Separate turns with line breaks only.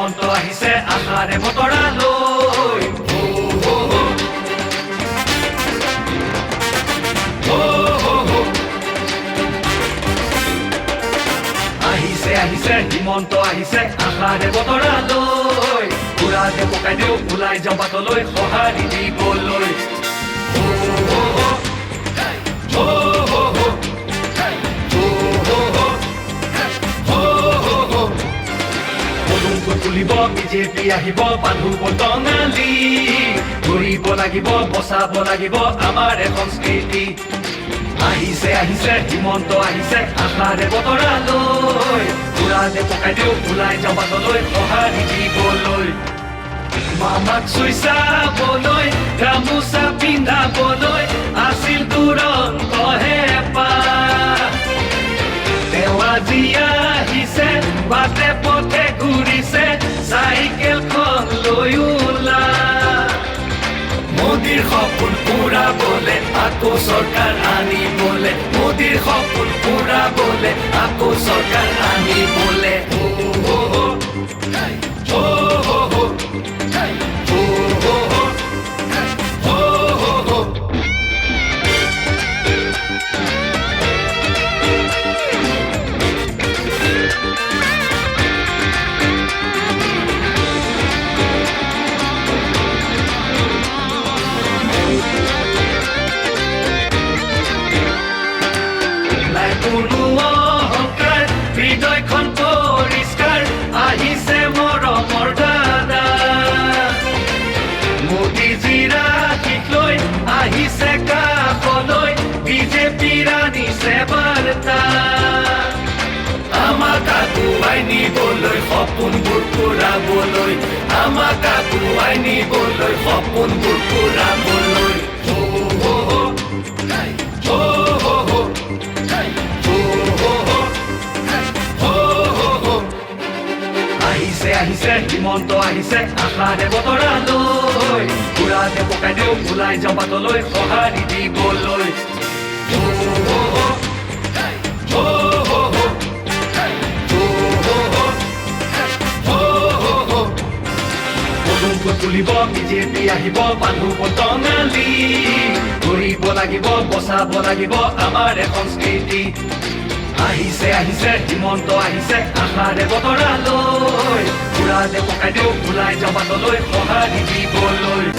হিমন্ত আহিছে আশাৰে বতৰালৈ আহিছে আহিছে হিমন্ত আহিছে আশাৰে বতৰালৈ পুৰাতে পকাই দিওঁ ওলাই যাওঁ বাটলৈ সঁহাৰি দিবলৈ তুলিব বিজেপি আহিব বান্ধু বটঙালী ঘূৰিব লাগিব বচাব লাগিব আমাৰ সংস্কৃতি আহিছে আহিছে হিমন্ত আহিছে আশাৰে বতৰালৈ পুৰাতে পকাই দিওঁ ওলাই যাওঁ বাটলৈ সঁহাৰি দিবলৈ মামাক চুই চাবলৈ গামোচা পিন্ধাবলৈ আছিল তুৰন্তহে হেঁপাহ তেওঁ আজি আহিছে বাটে পথে ঘূৰিছে চাইকেলখন লৈ ওলা মোদীৰ সপোন পুৰাবলে আকৌ চৰকাৰ আনিবলে মোদীৰ সপোন পুৰাবলে আকৌ চৰকাৰ আনিবলে কোনো অহংকাৰ হৃদয়খন পৰিষ্কাৰ আহিছে মৰমৰ দাদা মোদীজীৰ আশীষ লৈ আহিছে কাষলৈ বিজেপিৰ আনিছে বাৰ্তা আমাক আগুৱাই নিবলৈ সপোনবোৰ পুৰাবলৈ আমাক আগুৱাই নিবলৈ সপোনবোৰ পুৰাবলৈ আহিছে হিমন্ত আহিছে আশাৰে বতৰালৈ পুৰাতে পকাই দিওঁ ওলাই যাওঁ বাটলৈ সঁহাৰি দিবলৈ তুলিব বিজেপি আহিব বান্ধু বটঙালী ঘূৰিব লাগিব বচাব লাগিব আমাৰ সংস্কৃতি আহিছে আহিছে হিমন্ত আহিছে আশাৰে বতৰালৈ পুৰাতে পকাই দিওঁ ওলাই যাওঁ বাটলৈ সঁহাৰি দিবলৈ